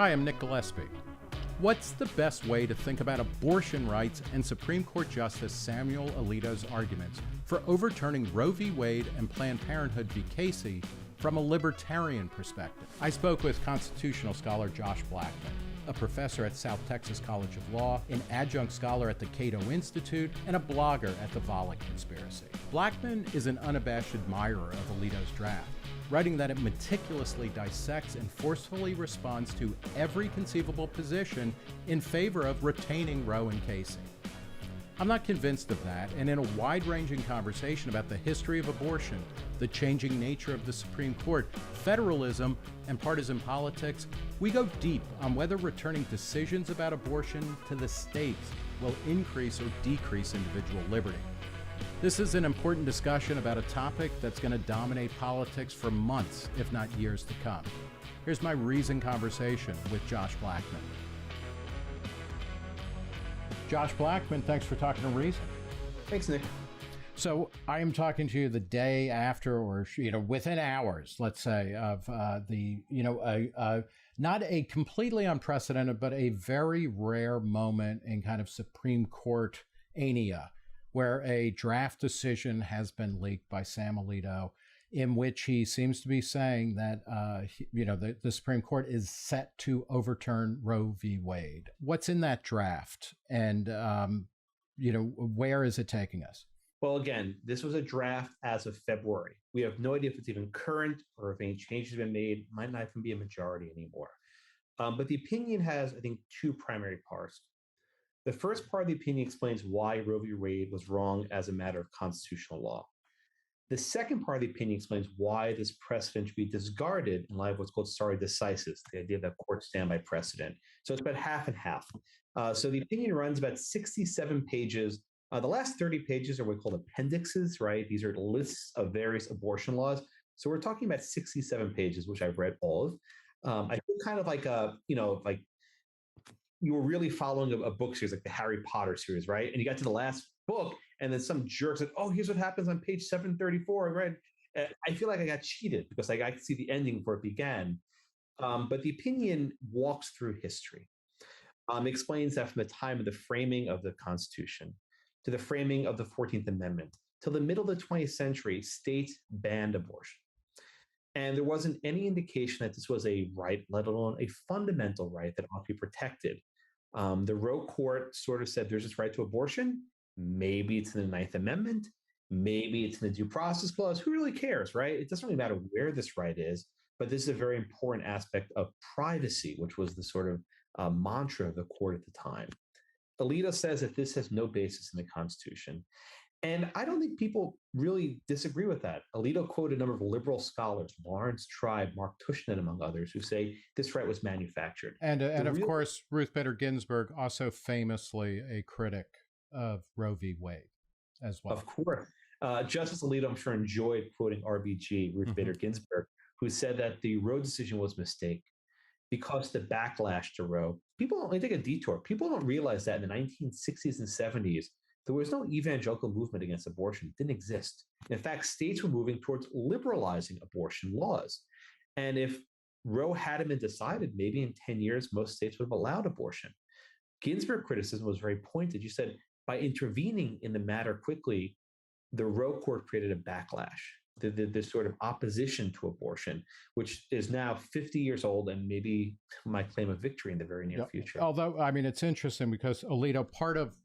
Hi, I'm Nick Gillespie. What's the best way to think about abortion rights and Supreme Court Justice Samuel Alito's arguments for overturning Roe v. Wade and Planned Parenthood v. Casey from a libertarian perspective? I spoke with constitutional scholar Josh Blackman, a professor at South Texas College of Law, an adjunct scholar at the Cato Institute, and a blogger at the Volokh Conspiracy. Blackman is an unabashed admirer of Alito's draft, writing that it meticulously dissects and forcefully responds to every conceivable position in favor of retaining Roe and Casey. I'm not convinced of that, and in a wide-ranging conversation about the history of abortion, the changing nature of the Supreme Court, federalism, and partisan politics, we go deep on whether returning decisions about abortion to the states will increase or decrease individual liberty. This is an important discussion about a topic that's going to dominate politics for months, if not years to come. Here's my reasoned conversation with Josh Blackman. Josh Blackman, thanks for talking to Reason. Thanks, Nick. So I am talking to you the day after, or within hours, let's say, of not a completely unprecedented, but a very rare moment in kind of Supreme Court ania, where a draft decision has been leaked by Sam Alito, in which he seems to be saying that the Supreme Court is set to overturn Roe v. Wade. What's in that draft, and where is it taking us? Well, again, this was a draft as of February. We have no idea if it's even current or if any changes have been made. Might not even be a majority anymore. But the opinion has, I think, two primary parts. The first part of the opinion explains why Roe v. Wade was wrong as a matter of constitutional law. The second part of the opinion explains why this precedent should be discarded in light of what's called stare decisis, the idea that courts stand by precedent. So it's about half and half. So the opinion runs about 67 pages. The last 30 pages are what we call appendixes, right? These are lists of various abortion laws. So we're talking about 67 pages, which I've read all of. I feel kind of like like you were really following a book series, like the Harry Potter series, right? And you got to the last book, and then some jerk said, "Oh, here's what happens on page 734." I read. I feel like I got cheated because I could see the ending before it began. But the opinion walks through history. Explains that from the time of the framing of the Constitution to the framing of the 14th Amendment till the middle of the 20th century, states banned abortion. And there wasn't any indication that this was a right, let alone a fundamental right that ought to be protected. The Roe court sort of said there's this right to abortion. Maybe it's in the Ninth Amendment. Maybe it's in the Due Process Clause. Who really cares, right? It doesn't really matter where this right is, but this is a very important aspect of privacy, which was the sort of mantra of the court at the time. Alito says that this has no basis in the Constitution. And I don't think people really disagree with that. Alito quoted a number of liberal scholars, Lawrence Tribe, Mark Tushnet, among others, who say this right was manufactured. And of course, Ruth Bader Ginsburg, also famously a critic of Roe v. Wade as well. Of course. Justice Alito, I'm sure, enjoyed quoting RBG, Ruth Bader Ginsburg, who said that the Roe decision was a mistake because the backlash to Roe. Let me take a detour. People don't realize that in the 1960s and 70s, there was no evangelical movement against abortion. It didn't exist. In fact, states were moving towards liberalizing abortion laws. And if Roe hadn't been decided, maybe in 10 years, most states would have allowed abortion. Ginsburg's criticism was very pointed. You said, by intervening in the matter quickly, the Roe court created a backlash, this sort of opposition to abortion, which is now 50 years old and maybe might claim a victory in the very near future. Although, I mean, it's interesting because Alito, part of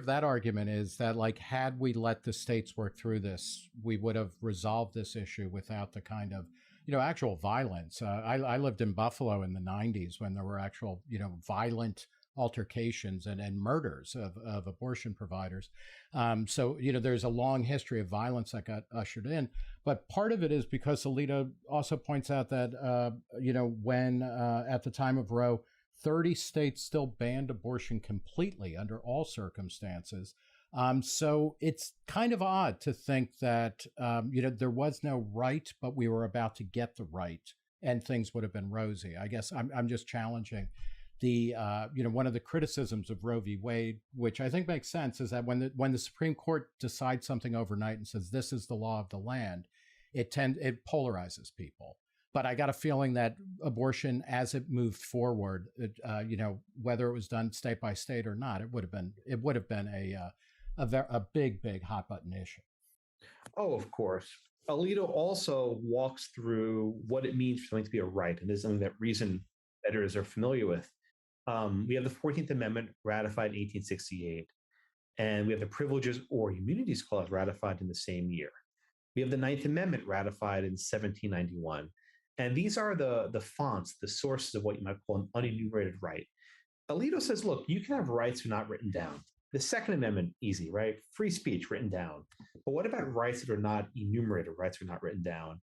that argument is that, like, had we let the states work through this, we would have resolved this issue without the kind of, actual violence. I lived in Buffalo in the 90s when there were actual, violent altercations and murders of abortion providers. So there's a long history of violence that got ushered in. But part of it is because Alito also points out that, when at the time of Roe, 30 states still banned abortion completely under all circumstances. So it's kind of odd to think that, there was no right, but we were about to get the right and things would have been rosy. I guess I'm just challenging the, one of the criticisms of Roe v. Wade, which I think makes sense, is that when the Supreme Court decides something overnight and says this is the law of the land, it polarizes people. But I got a feeling that abortion, as it moved forward, whether it was done state by state or not, it would have been a big hot button issue. Oh, of course. Alito also walks through what it means for something to be a right, and this is something that reason editors are familiar with. We have the 14th Amendment ratified in 1868, and we have the Privileges or Immunities Clause ratified in the same year. We have the Ninth Amendment ratified in 1791. And these are the fonts, the sources of what you might call an unenumerated right. Alito says, look, you can have rights that are not written down. The Second Amendment, easy, right? Free speech written down. But what about rights that are not enumerated, rights that are not written down?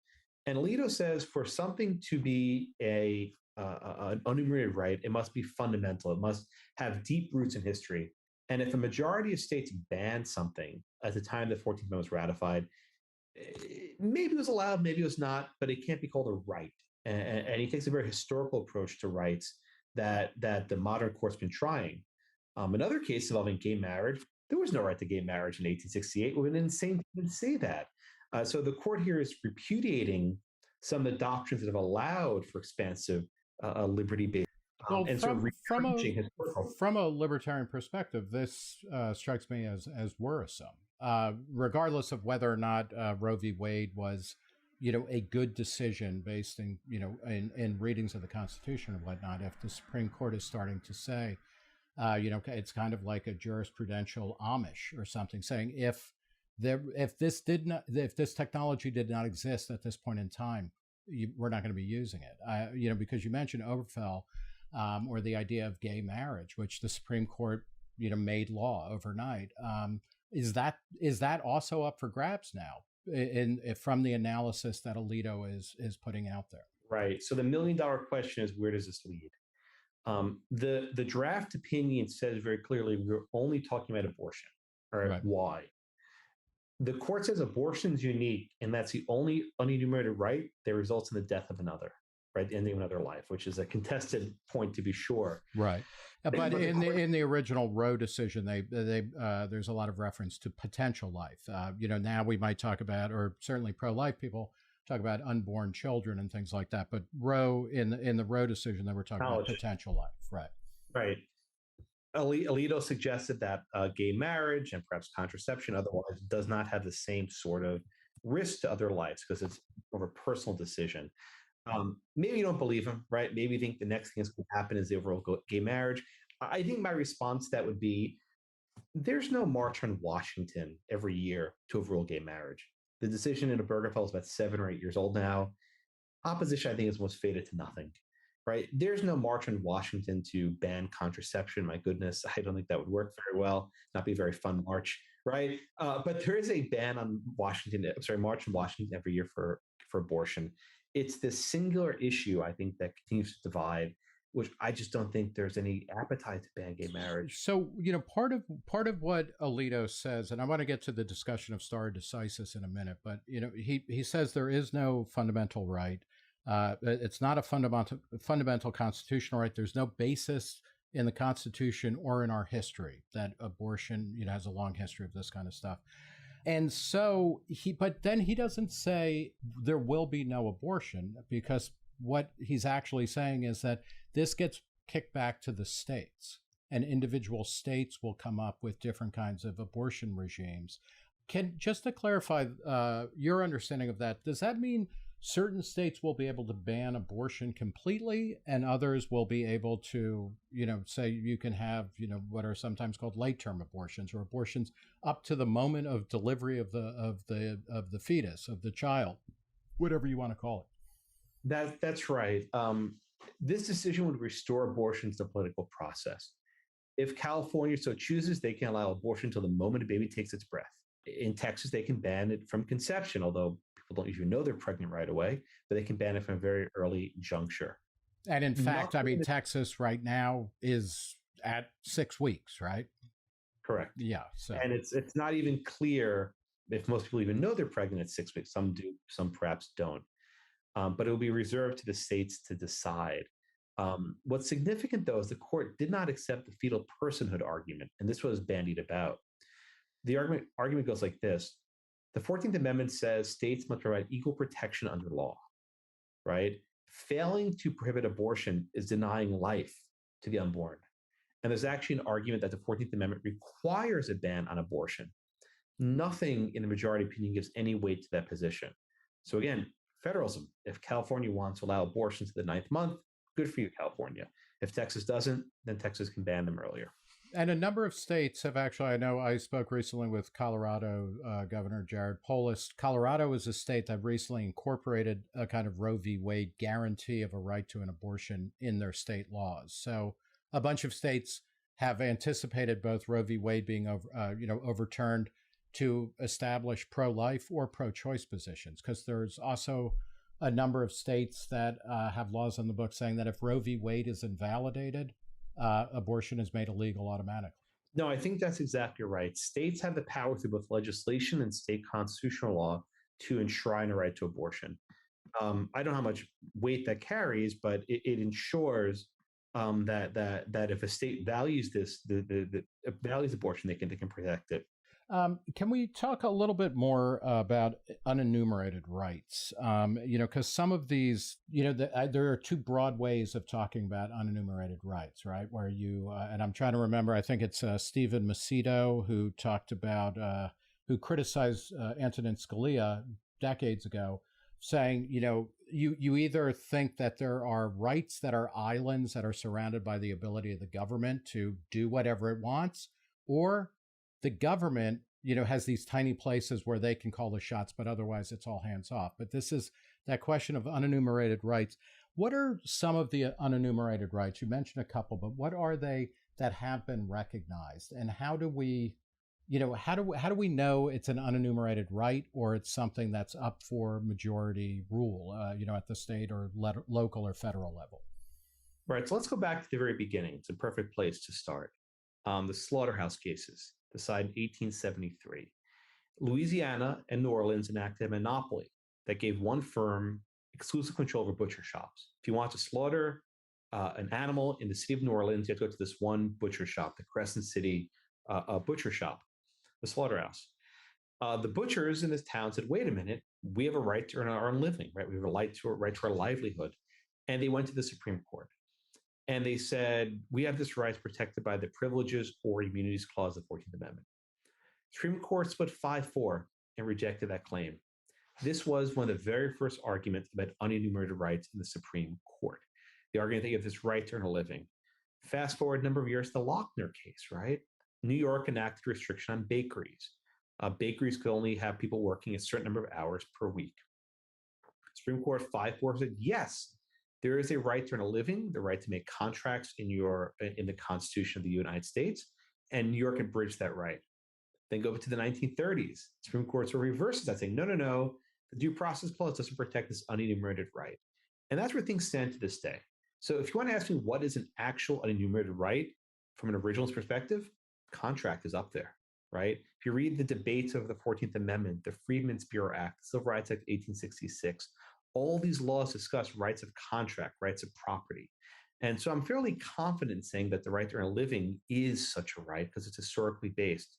And Alito says for something to be an unenumerated right, it must be fundamental. It must have deep roots in history. And if a majority of states banned something at the time the 14th Amendment was ratified, maybe it was allowed, maybe it was not, but it can't be called a right. And he takes a very historical approach to rights that the modern court's been trying. In other cases involving gay marriage, there was no right to gay marriage in 1868. It would have been insane to say that. So the court here is repudiating some of the doctrines that have allowed for expansive liberty-based. Well, from a libertarian perspective, this strikes me as worrisome. Regardless of whether or not Roe v. Wade was, a good decision based in readings of the Constitution and whatnot, if the Supreme Court is starting to say, it's kind of like a jurisprudential Amish or something, saying if this technology did not exist at this point in time, we're not going to be using it. Because you mentioned Obergefell, or the idea of gay marriage, which the Supreme Court, made law overnight. Is that also up for grabs now from the analysis that Alito is putting out there? Right. So the $1 million question is, where does this lead? The draft opinion says very clearly we're only talking about abortion. All right. Why? The court says abortion is unique, and that's the only unenumerated right that results in the death of another, right? The ending of another life, which is a contested point to be sure. Right. But in the original Roe decision, there's a lot of reference to potential life. Now we might talk about, or certainly pro-life people talk about unborn children and things like that. But Roe in the Roe decision, they were talking about potential life. Right. Right. Alito suggested that gay marriage and perhaps contraception otherwise does not have the same sort of risk to other lives because it's more of a personal decision. Maybe you don't believe him, right? Maybe you think the next thing that's going to happen is the overall gay marriage. I think my response to that would be, there's no march on Washington every year to overrule gay marriage. The decision in Obergefell is about 7 or 8 years old now. Opposition, I think, is almost faded to nothing, right? There's no march on Washington to ban contraception. My goodness, I don't think that would work very well. Not be a very fun march, right? But there is a ban on march on Washington every year for abortion. It's this singular issue, I think, that continues to divide, which I just don't think there's any appetite to ban gay marriage. So, part of what Alito says, and I want to get to the discussion of stare decisis in a minute, but, he says there is no fundamental right. It's not a fundamental constitutional right. There's no basis in the Constitution or in our history that abortion, has a long history of this kind of stuff. And so but then he doesn't say there will be no abortion, because what he's actually saying is that this gets kicked back to the states, and individual states will come up with different kinds of abortion regimes. Just to clarify your understanding of that, does that mean certain states will be able to ban abortion completely and others will be able to, say you can have, what are sometimes called late-term abortions, or abortions up to the moment of delivery of the fetus, of the child, whatever you want to call it? That's right. This decision would restore abortion to the political process. If California so chooses, they can allow abortion until the moment a baby takes its breath. In Texas, they can ban it from conception, although people don't usually know they're pregnant right away, but they can ban it from a very early juncture. And in fact, Texas right now is at 6 weeks, right? Correct. Yeah. So. And it's not even clear if most people even know they're pregnant at 6 weeks. Some do, some perhaps don't. But it will be reserved to the states to decide. What's significant, though, is the court did not accept the fetal personhood argument, and this was bandied about. The argument goes like this. The 14th Amendment says states must provide equal protection under law. right? Failing to prohibit abortion is denying life to the unborn. And there's actually an argument that the 14th Amendment requires a ban on abortion. Nothing in the majority opinion gives any weight to that position. So again, federalism. If California wants to allow abortions to the ninth month, good for you, California. If Texas doesn't, then Texas can ban them earlier. And a number of states have actually, I know I spoke recently with Colorado Governor Jared Polis. Colorado is a state that recently incorporated a kind of Roe v. Wade guarantee of a right to an abortion in their state laws. So a bunch of states have anticipated both Roe v. Wade being overturned to establish pro-life or pro-choice positions, because there's also a number of states that have laws on the books saying that if Roe v. Wade is invalidated, abortion is made illegal automatically. No, I think that's exactly right. States have the power through both legislation and state constitutional law to enshrine a right to abortion. I don't know how much weight that carries, but it ensures that if a state values values abortion, they can protect it. Can we talk a little bit more about unenumerated rights? Because some of these, there are two broad ways of talking about unenumerated rights, right? Where and I'm trying to remember, I think it's Stephen Macedo who talked about, who criticized Antonin Scalia decades ago, saying, you either think that there are rights that are islands that are surrounded by the ability of the government to do whatever it wants, or the government, has these tiny places where they can call the shots, but otherwise it's all hands off. But this is that question of unenumerated rights. What are some of the unenumerated rights? You mentioned a couple, but what are they that have been recognized? And how do we, how do we know it's an unenumerated right or it's something that's up for majority rule, at the state or local or federal level? Right. So let's go back to the very beginning. It's a perfect place to start. The slaughterhouse cases, decided in 1873. Louisiana and New Orleans enacted a monopoly that gave one firm exclusive control over butcher shops. If you want to slaughter an animal in the city of New Orleans, you have to go to this one butcher shop, the Crescent City butcher shop, the slaughterhouse. The butchers in this town said, wait a minute, we have a right to earn our own living, right? We have a right to our livelihood. And they went to the Supreme Court. And they said, we have this right protected by the Privileges or Immunities Clause of the 14th Amendment. Supreme Court split 5-4 and rejected that claim. This was one of the very first arguments about unenumerated rights in the Supreme Court. The argument that you have this right to earn a living. Fast forward a number of years, the Lochner case, right? New York enacted restriction on bakeries. Bakeries could only have people working a certain number of hours per week. Supreme Court 5-4 said, yes, there is a right to earn a living, the right to make contracts in the Constitution of the United States, and New York had bridged that right. Then go to the 1930s. Supreme Court reverses that, saying, no, the Due Process Clause doesn't protect this unenumerated right. And that's where things stand to this day. So if you want to ask me what is an actual unenumerated right from an originalist perspective, contract is up there, right? If you read the debates over the 14th Amendment, the Freedmen's Bureau Act, Civil Rights Act 1866, all these laws discuss rights of contract, rights of property. And so I'm fairly confident saying that the right to earn a living is such a right because it's historically based.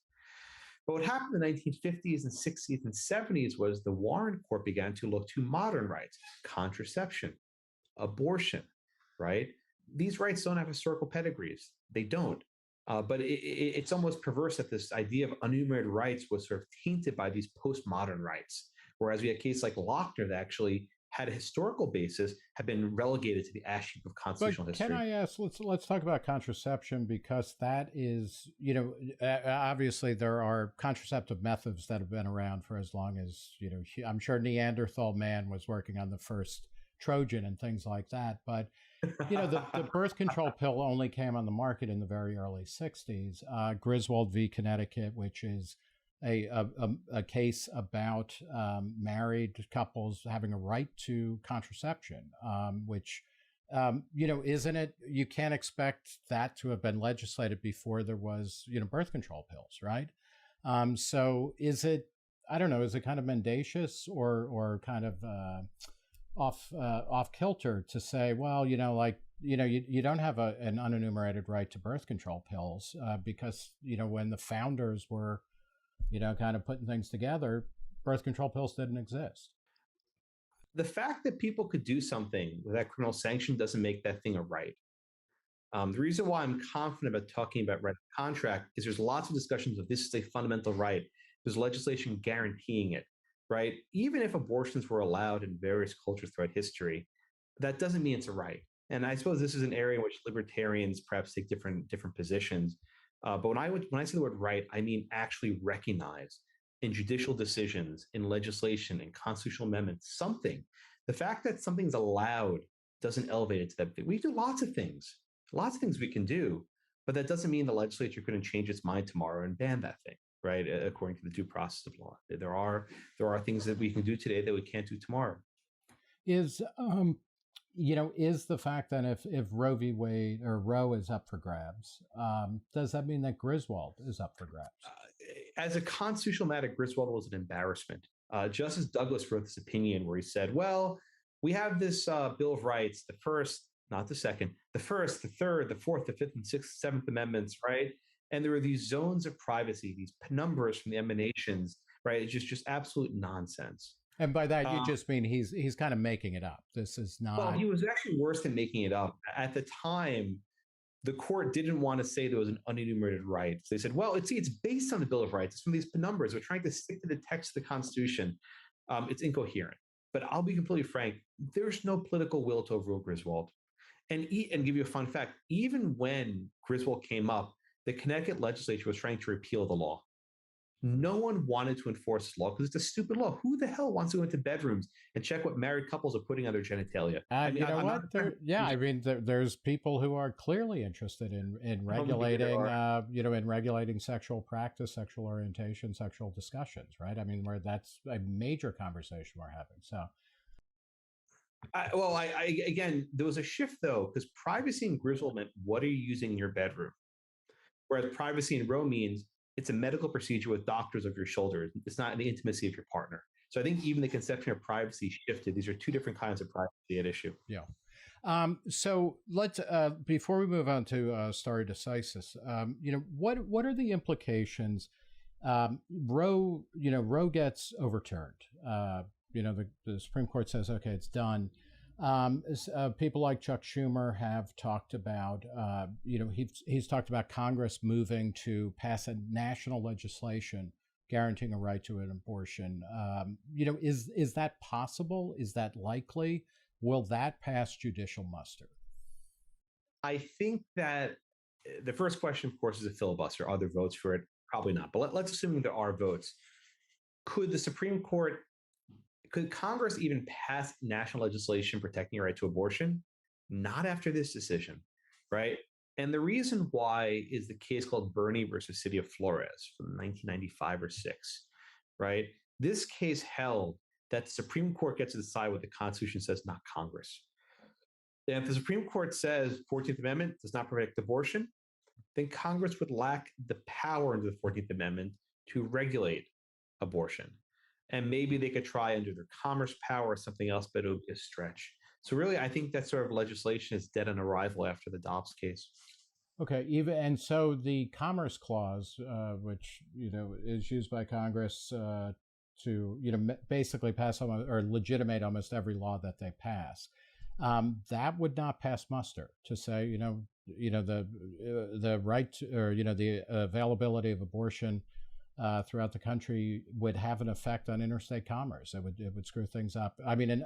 But what happened in the 1950s and 60s and 70s was the Warren Court began to look to modern rights, contraception, abortion, right? These rights don't have historical pedigrees. They don't. But it's almost perverse that this idea of unenumerated rights was sort of tainted by these postmodern rights. Whereas we had a case like Lochner that actually had a historical basis, have been relegated to the ash heap of constitutional history. Can I ask, let's talk about contraception, because that is, obviously there are contraceptive methods that have been around for as long as, I'm sure Neanderthal man was working on the first Trojan and things like that. But, the birth control pill only came on the market in the very early 60s. Griswold v. Connecticut, which is a case about married couples having a right to contraception, which, isn't it? You can't expect that to have been legislated before there was, birth control pills, right? So is it, I don't know, is it kind of mendacious or kind of off kilter to say, well, you don't have an unenumerated right to birth control pills because, when the founders were kind of putting things together, birth control pills didn't exist. The fact that people could do something without criminal sanction doesn't make that thing a right. The reason why I'm confident about talking about right of contract is there's lots of discussions of this is a fundamental right. There's legislation guaranteeing it, right? Even if abortions were allowed in various cultures throughout history, that doesn't mean it's a right. And I suppose this is an area in which libertarians perhaps take different positions. But when I say the word right, I mean actually recognize in judicial decisions, in legislation, in constitutional amendments, something. The fact that something's allowed doesn't elevate it to that. We do lots of things we can do, but that doesn't mean the legislature couldn't change its mind tomorrow and ban that thing, right? According to the due process of law, there are things that we can do today that we can't do tomorrow. Is is the fact that if Roe v. Wade or Roe is up for grabs, does that mean that Griswold is up for grabs? As a constitutional matter, Griswold was an embarrassment. Justice Douglas wrote this opinion where he said, well, we have this Bill of Rights, the first, not the second, the first, the third, the fourth, the fifth, and sixth, seventh amendments, right? And there are these zones of privacy, these penumbras from the emanations, right? It's just absolute nonsense. And by that, you just mean he's kind of making it up. This is not. Well, he was actually worse than making it up. At the time, the court didn't want to say there was an unenumerated right. So they said, well, it's based on the Bill of Rights. It's from these penumbras. We're trying to stick to the text of the Constitution. It's incoherent. But I'll be completely frank, there's no political will to overrule Griswold. And give you a fun fact, even when Griswold came up, the Connecticut legislature was trying to repeal the law. No one wanted to enforce this law because it's a stupid law. Who the hell wants to go into bedrooms and check what married couples are putting on their genitalia? You know what? There's people who are clearly interested in regulating, in regulating sexual practice, sexual orientation, sexual discussions, right? I mean, where that's a major conversation we're having. So. Again, there was a shift though, because privacy in Griswold meant what are you using in your bedroom, whereas privacy in Roe means it's a medical procedure with doctors of your shoulders. It's not in the intimacy of your partner. So I think even the conception of privacy shifted. These are two different kinds of privacy at issue. Yeah. So let's before we move on to stare decisis, what are the implications? Roe gets overturned. The Supreme Court says, okay, it's done. People like Chuck Schumer have talked about, he's talked about Congress moving to pass a national legislation guaranteeing a right to an abortion. Is that possible? Is that likely? Will that pass judicial muster? I think that the first question, of course, is a filibuster. Are there votes for it? Probably not. But let's assume there are votes. Could Congress even pass national legislation protecting a right to abortion? Not after this decision, right? And the reason why is the case called Bernie versus City of Flores from 1995 or 6, right? This case held that the Supreme Court gets to decide what the Constitution says, not Congress. And if the Supreme Court says 14th Amendment does not protect abortion, then Congress would lack the power under the 14th Amendment to regulate abortion. And maybe they could try under their commerce power or something else, but it would be a stretch. So really, I think that sort of legislation is dead on arrival after the Dobbs case. Okay, and so the Commerce Clause, which is used by Congress to basically pass or legitimate almost every law that they pass, that would not pass muster to say the right to, or the availability of abortion throughout the country would have an effect on interstate commerce. It would screw things up. I mean, and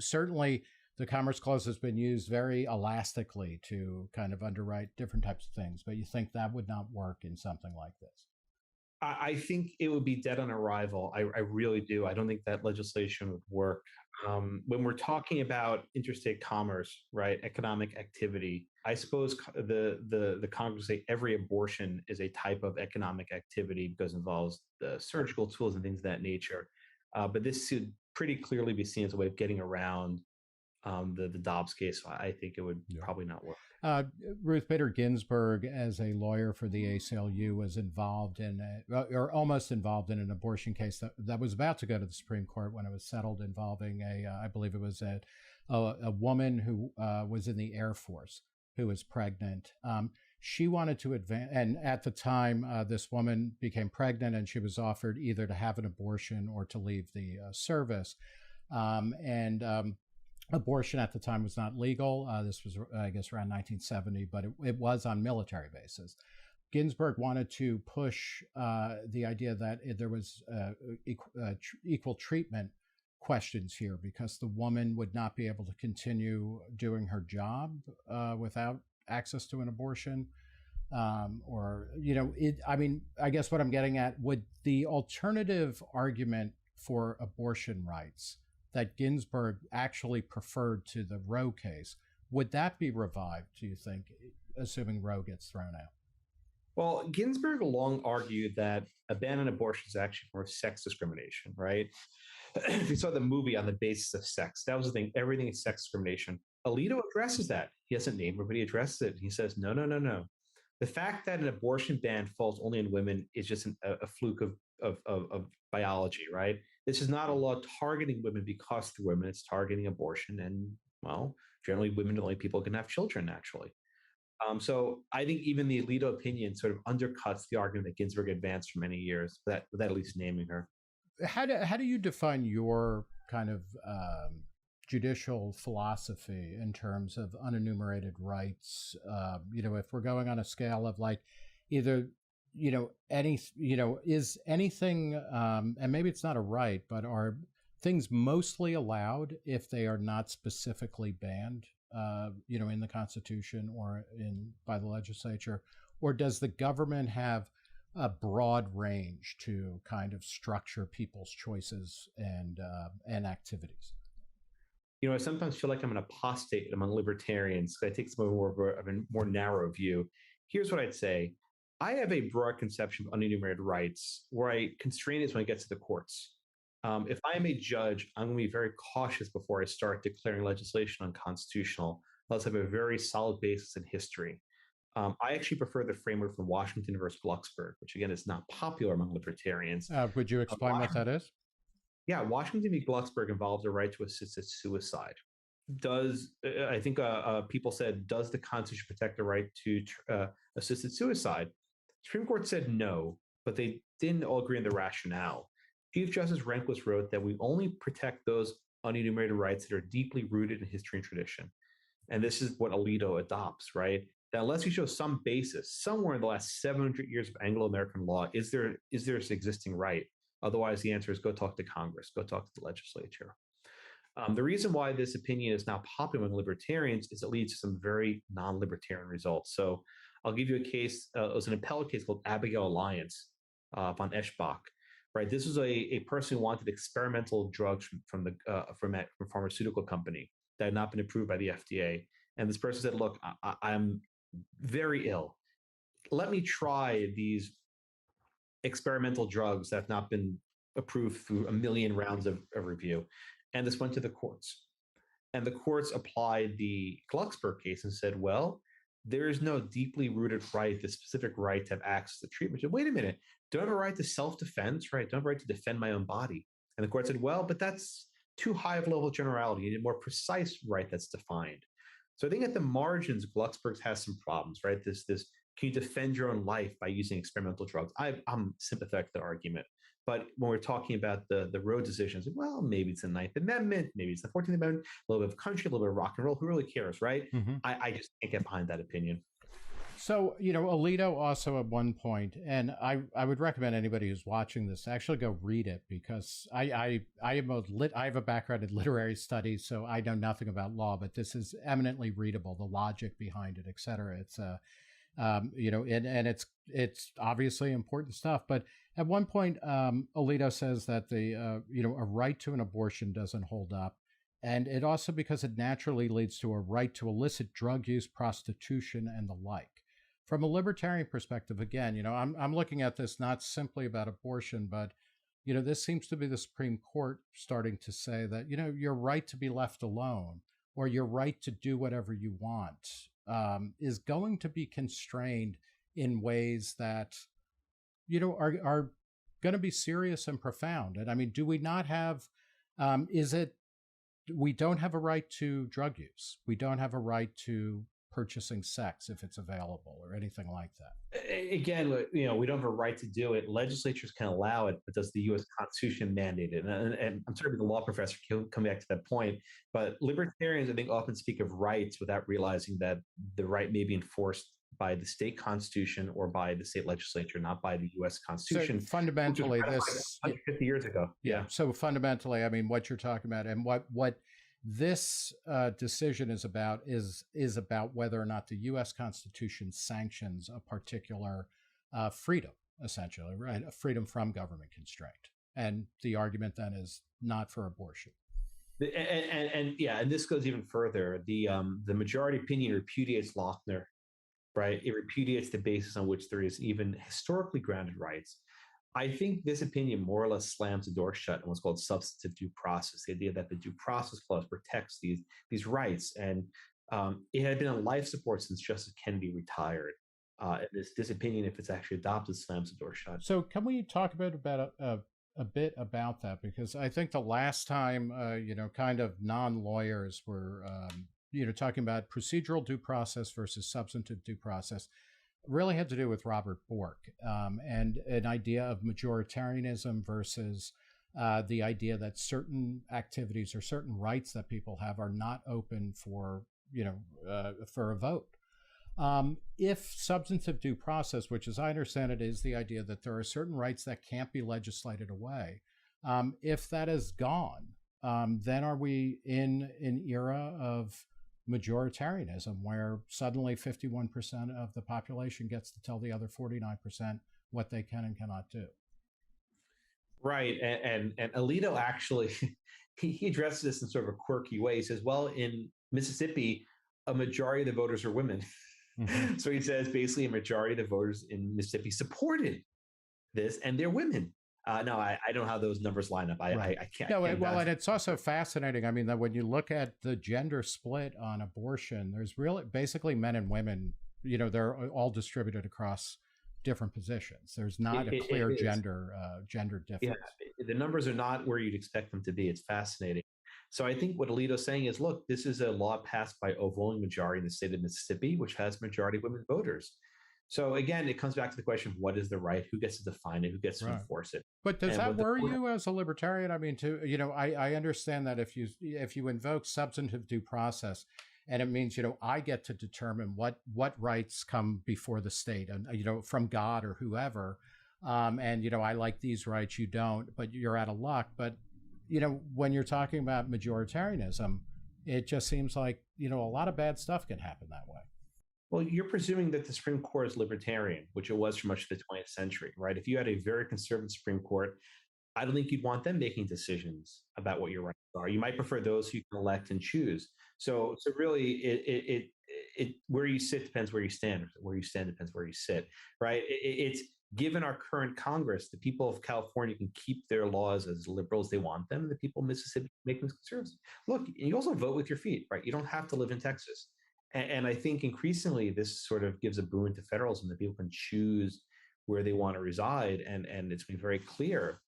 certainly the Commerce Clause has been used very elastically to kind of underwrite different types of things, but you think that would not work in something like this? I think it would be dead on arrival. I really do. I don't think that legislation would work. When we're talking about interstate commerce, right, economic activity, I suppose the Congress say every abortion is a type of economic activity because it involves the surgical tools and things of that nature. But this should pretty clearly be seen as a way of getting around the Dobbs case. So I think it would probably not work. Ruth Bader Ginsburg, as a lawyer for the ACLU, was involved in or almost involved in an abortion case that was about to go to the Supreme Court when it was settled, involving I believe it was a woman who was in the Air Force who was pregnant. She wanted to advance, and at the time, this woman became pregnant, and she was offered either to have an abortion or to leave the service. And abortion at the time was not legal. This was, I guess, around 1970, but it was on military bases. Ginsburg wanted to push the idea that there was equal treatment questions here, because the woman would not be able to continue doing her job without access to an abortion. I guess what I'm getting at, would the alternative argument for abortion rights that Ginsburg actually preferred to the Roe case, would that be revived, do you think, assuming Roe gets thrown out? Well, Ginsburg long argued that a ban on abortion is actually more sex discrimination, right? If you saw the movie On the Basis of Sex, that was the thing. Everything is sex discrimination. Alito addresses that. He hasn't named it, but he addresses it. He says, no, no, no, no. The fact that an abortion ban falls only on women is just a fluke of biology, right? This is not a law targeting women because they're women. It's targeting abortion. And, well, generally women are the only people who can have children, actually. So I think even the Alito opinion sort of undercuts the argument that Ginsburg advanced for many years, without at least naming her. How do you define your kind of judicial philosophy in terms of unenumerated rights? If we're going on a scale of like either, is anything, and maybe it's not a right, but are things mostly allowed if they are not specifically banned, in the Constitution or by the legislature? Or does the government have a broad range to kind of structure people's choices and activities? I sometimes feel like I'm an apostate among libertarians because I take some more of a more narrow view. Here's what I'd say. I have a broad conception of unenumerated rights where I constrain it when I get to the courts. If I am a judge, I'm going to be very cautious before I start declaring legislation unconstitutional, unless I have a very solid basis in history. I actually prefer the framework from Washington versus Glucksberg, which again is not popular among libertarians. Would you explain what that is? Yeah, Washington v. Glucksberg involves a right to assisted suicide. I think people said, does the Constitution protect the right to assisted suicide? Supreme Court said no, but they didn't all agree on the rationale. Chief Justice Rehnquist wrote that we only protect those unenumerated rights that are deeply rooted in history and tradition. And this is what Alito adopts, right? That unless you show some basis somewhere in the last 700 years of Anglo-American law, is there this existing right? Otherwise, the answer is go talk to Congress, go talk to the legislature. The reason why this opinion is now popular among libertarians is it leads to some very non-libertarian results. So I'll give you a case. It was an appellate case called Abigail Alliance von Eschbach. Right, this was a person who wanted experimental drugs from a pharmaceutical company that had not been approved by the FDA. And this person said, look, I'm very ill. Let me try these experimental drugs that have not been approved through a million rounds of review. And this went to the courts. And the courts applied the Glucksberg case and said, well, there is no deeply rooted right, the specific right to have access to treatment. So, wait a minute, don't have a right to self-defense, right? Don't have a right to defend my own body. And the court said, well, but that's too high of a level of generality. You need a more precise right that's defined. So I think at the margins, Glucksberg has some problems, right? This can you defend your own life by using experimental drugs? I'm sympathetic to the argument. But when we're talking about the Roe decisions, well, maybe it's the Ninth Amendment, maybe it's the 14th Amendment, a little bit of country, a little bit of rock and roll. Who really cares, right? Mm-hmm. I just can't get behind that opinion. So, Alito also at one point, and I would recommend anybody who's watching this actually go read it, because I have a background in literary studies, so I know nothing about law, but this is eminently readable, the logic behind it, et cetera. It's and it's obviously important stuff. But at one point, Alito says that a right to an abortion doesn't hold up. And it also, because it naturally leads to a right to illicit drug use, prostitution, and the like. From a libertarian perspective, again, I'm looking at this not simply about abortion, but, this seems to be the Supreme Court starting to say that, your right to be left alone or your right to do whatever you want is going to be constrained in ways that, are going to be serious and profound. And I mean, do we not have, we don't have a right to drug use. We don't have a right to purchasing sex if it's available or anything like that. Again, we don't have a right to do it. Legislatures can allow it, but does the U.S. Constitution mandate it? And I'm sorry, the law professor coming back to that point, but libertarians, I think, often speak of rights without realizing that the right may be enforced by the state constitution or by the state legislature, not by the U.S. Constitution. So fundamentally, this 150 years ago. Yeah. So fundamentally, I mean, what you're talking about and what this decision is about whether or not the U.S. Constitution sanctions a particular freedom, essentially, right? A freedom from government constraint. And the argument then is not for abortion. And this goes even further. The majority opinion repudiates Lochner, right? It repudiates the basis on which there is even historically grounded rights. I think this opinion more or less slams the door shut on what's called substantive due process, the idea that the due process clause protects these rights. And it had been on life support since Justice Kennedy retired. This opinion, if it's actually adopted, slams the door shut. So can we talk about a bit about that? Because I think the last time, kind of non-lawyers were, talking about procedural due process versus substantive due process, really had to do with Robert Bork and an idea of majoritarianism versus the idea that certain activities or certain rights that people have are not open for a vote. If substantive due process, which as I understand it is the idea that there are certain rights that can't be legislated away, if that is gone, then are we in an era of majoritarianism where suddenly 51% of the population gets to tell the other 49% what they can and cannot do? Right. And Alito actually, he addresses this in sort of a quirky way. He says, well, in Mississippi, a majority of the voters are women. Mm-hmm. So he says basically a majority of the voters in Mississippi supported this and they're women. No, I don't know how those numbers line up. I can't. No, well, and it's also fascinating. I mean, that when you look at the gender split on abortion, there's really basically men and women, they're all distributed across different positions. There's not a clear gender difference. Yeah, the numbers are not where you'd expect them to be. It's fascinating. So I think what Alito's saying is, look, this is a law passed by overwhelming majority in the state of Mississippi, which has majority women voters. So again, it comes back to the question of what is the right, who gets to define it, who gets to enforce it. But does that worry you as a libertarian? I mean, I understand that if you invoke substantive due process, and it means, I get to determine what rights come before the state and, from God or whoever. And, I like these rights, you don't, but you're out of luck. But, when you're talking about majoritarianism, it just seems like, a lot of bad stuff can happen that way. Well, you're presuming that the Supreme Court is libertarian, which it was for much of the 20th century, right? If you had a very conservative Supreme Court, I don't think you'd want them making decisions about what your rights are. You might prefer those who can elect and choose. So really, it where you sit depends where you stand. Where you stand depends where you sit, right? It's given our current Congress, the people of California can keep their laws as liberal as they want them, and the people of Mississippi make them conservative. Look, you also vote with your feet, right? You don't have to live in Texas. And I think increasingly this sort of gives a boon to federalism that people can choose where they want to reside. And it's been very clear.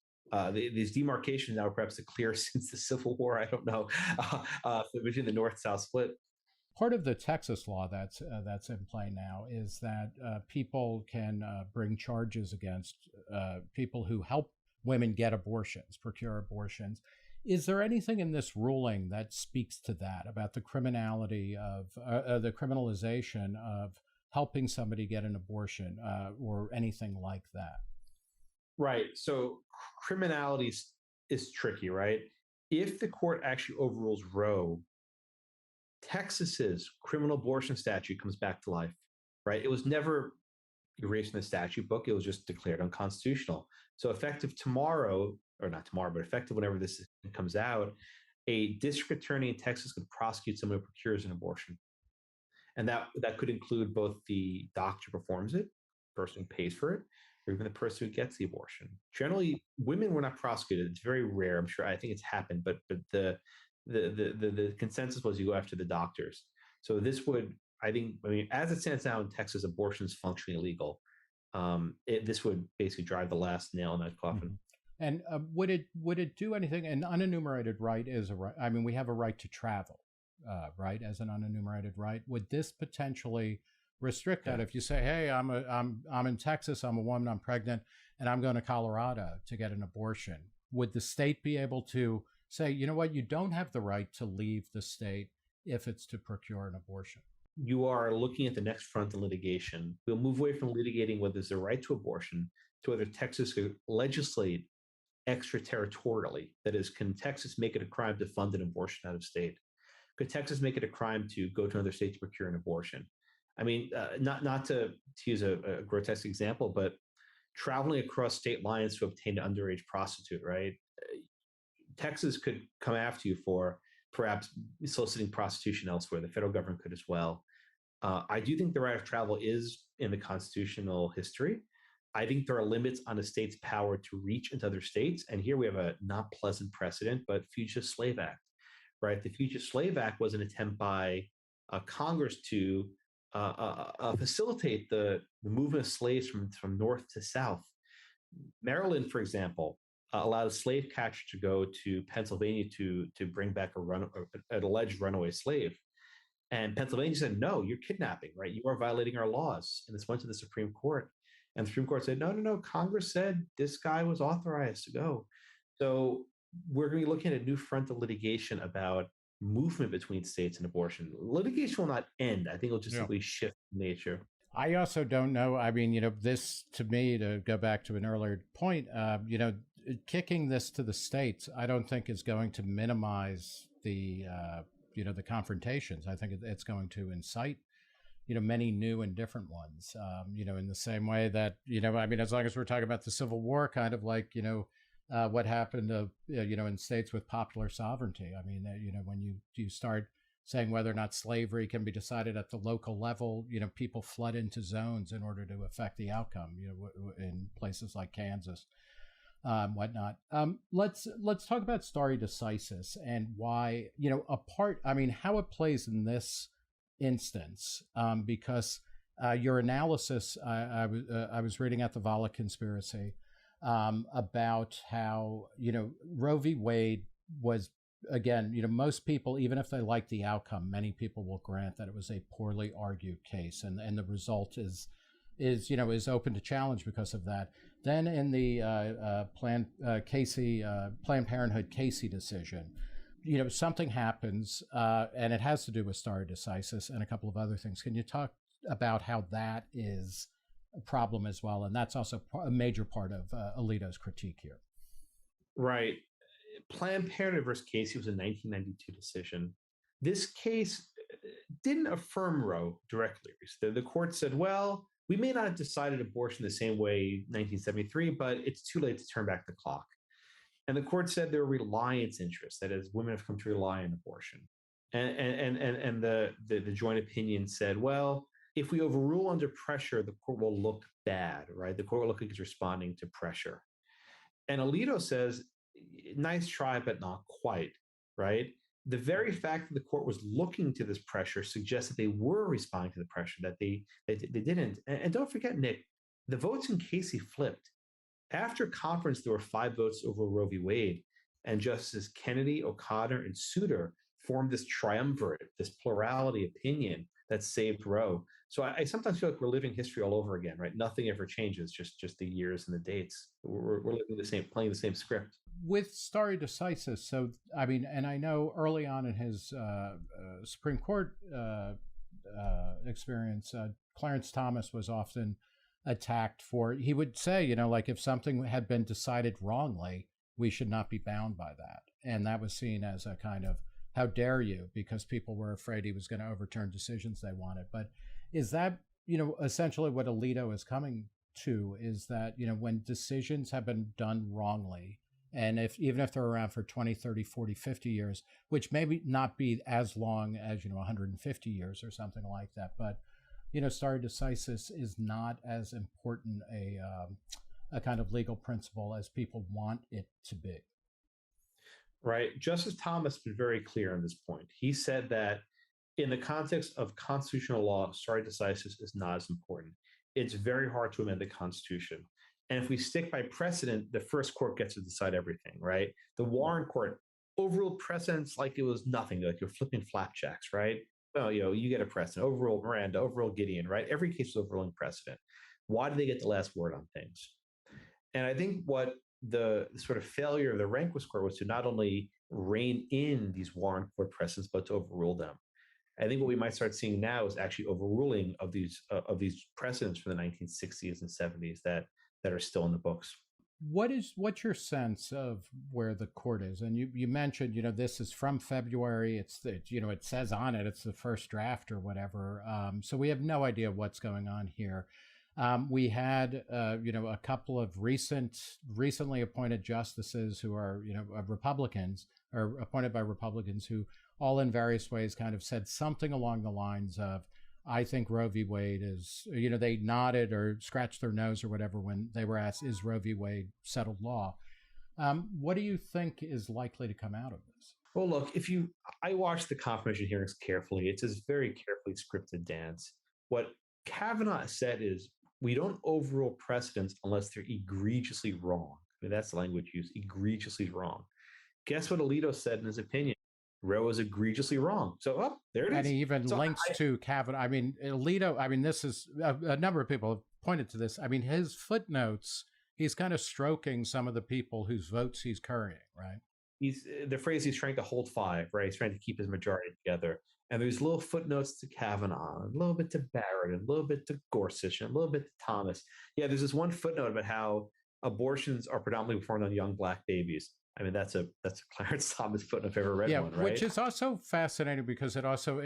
These demarcations now perhaps are clear since the Civil War. I don't know, between the North-South split. Part of the Texas law that's in play now is that people can bring charges against people who help women get abortions, procure abortions. Is there anything in this ruling that speaks to that, about the criminality of the criminalization of helping somebody get an abortion or anything like that? Right. So criminality is tricky, right? If the court actually overrules Roe, Texas's criminal abortion statute comes back to life, right? It was never erased in the statute book. It was just declared unconstitutional. So effective tomorrow, or not tomorrow, but effective whenever this comes out, a district attorney in Texas could prosecute someone who procures an abortion. And that could include both the doctor who performs it, the person who pays for it, or even the person who gets the abortion. Generally, women were not prosecuted. It's very rare. I'm sure. I think it's happened, but the consensus was you go after the doctors. So this would, I mean, as it stands now in Texas, abortion is functionally illegal. This would basically drive the last nail in that coffin. Mm-hmm. And would it do anything? An unenumerated right is a right. I mean, we have a right to travel. right, as an unenumerated right. Would this potentially restrict that? If you say, "Hey, I'm in Texas, I'm a woman, I'm pregnant, and I'm going to Colorado to get an abortion," would the state be able to say, "You know what? You don't have the right to leave the state if it's to procure an abortion"? You are looking at the next front of litigation. We'll move away from litigating whether there's a right to abortion to whether Texas could legislate extraterritorially. That is, can Texas make it a crime to fund an abortion out of state? Could Texas make it a crime to go to another state to procure an abortion? I mean, not to use a grotesque example, but traveling across state lines to obtain an underage prostitute, right? Texas could come after you for perhaps soliciting prostitution elsewhere. The federal government could as well. I do think the right of travel is in the constitutional history. I think there are limits on a state's power to reach into other states. And here we have a not pleasant precedent, but Fugitive Slave Act, right? The Fugitive Slave Act was an attempt by Congress to facilitate the movement of slaves from north to south. Maryland, for example, allowed a slave catcher to go to Pennsylvania to bring back an alleged runaway slave. And Pennsylvania said, "No, you're kidnapping, right? You are violating our laws." And this went to the Supreme Court. And the Supreme Court said, "No, no, no. Congress said this guy was authorized to go." So we're going to be looking at a new front of litigation about movement between states and abortion. Litigation will not end. I think it'll just simply shift in nature. I also don't know. I mean, this to me, to go back to an earlier point, kicking this to the states, I don't think is going to minimize the confrontations. I think it's going to incite, many new and different ones, in the same way that, I mean, as long as we're talking about the Civil War, kind of like, what happened, in states with popular sovereignty. I mean, when you start saying whether or not slavery can be decided at the local level, people flood into zones in order to affect the outcome, in places like Kansas, whatnot. Let's talk about stare decisis and why, how it plays in this instance, because your analysis, I was reading at the Volokh Conspiracy about how, Roe v. Wade was, again, most people, even if they like the outcome, many people will grant that it was a poorly argued case, and the result is open to challenge because of that. Then in the Planned Parenthood Casey decision, something happens, and it has to do with stare decisis and a couple of other things. Can you talk about how that is a problem as well? And that's also a major part of Alito's critique here. Right. Planned Parenthood versus Casey was a 1992 decision. This case didn't affirm Roe directly. The court said, well, we may not have decided abortion the same way 1973, but it's too late to turn back the clock. And the court said there are reliance interests, that is, women have come to rely on abortion. And the joint opinion said, well, if we overrule under pressure, the court will look bad, right? The court will look like it's responding to pressure. And Alito says, nice try, but not quite, right? The very fact that the court was looking to this pressure suggests that they were responding to the pressure, that they didn't. And don't forget, Nick, the votes in Casey flipped. After conference, there were 5 votes over Roe v. Wade, and Justices Kennedy, O'Connor, and Souter formed this triumvirate, this plurality opinion that saved Roe. So I sometimes feel like we're living history all over again, right? Nothing ever changes, just the years and the dates. We're living the same, playing the same script. With stare decisis, so I mean, and I know early on in his Supreme Court experience, Clarence Thomas was often attacked for, he would say, like if something had been decided wrongly, we should not be bound by that. And that was seen as a kind of, how dare you, because people were afraid he was going to overturn decisions they wanted. But is that, essentially what Alito is coming to, is that, when decisions have been done wrongly, and even if they're around for 20, 30, 40, 50 years, which maybe not be as long as, 150 years or something like that, but, stare decisis is not as important a kind of legal principle as people want it to be. Right. Justice Thomas has been very clear on this point. He said that in the context of constitutional law, stare decisis is not as important. It's very hard to amend the Constitution. And if we stick by precedent, the first court gets to decide everything, right? The Warren Court overruled precedents like it was nothing, like you're flipping flapjacks, right? Well, you get a precedent, overruled Miranda, overruled Gideon, right? Every case was overruling precedent. Why do they get the last word on things? And I think what the sort of failure of the Rehnquist court was to not only rein in these Warren court precedents, but to overrule them. I think what we might start seeing now is actually overruling of these precedents from the 1960s and 70s that are still in the books. What's your sense of where the court is? And you mentioned, this is from February. It says on it, it's the first draft or whatever. So we have no idea what's going on here. We had, a couple of recently appointed justices who are, Republicans or appointed by Republicans who all in various ways kind of said something along the lines of, I think Roe v. Wade is, they nodded or scratched their nose or whatever when they were asked, is Roe v. Wade settled law? What do you think is likely to come out of this? Well, look, I watched the confirmation hearings carefully. It's this very carefully scripted dance. What Kavanaugh said is, we don't overrule precedents unless they're egregiously wrong. I mean, that's the language used, egregiously wrong. Guess what Alito said in his opinion? Roe is egregiously wrong. So, there it is. And he even links to Kavanaugh. I mean, Alito, this is a number of people have pointed to this. I mean, his footnotes, he's kind of stroking some of the people whose votes he's currying, right? The phrase he's trying to hold five, right? He's trying to keep his majority together. And there's little footnotes to Kavanaugh, a little bit to Barrett, a little bit to Gorsuch, and a little bit to Thomas. Yeah, there's this one footnote about how abortions are predominantly performed on young Black babies. I mean, that's a Clarence Thomas footnote if I've ever read one, right? Which is also fascinating because it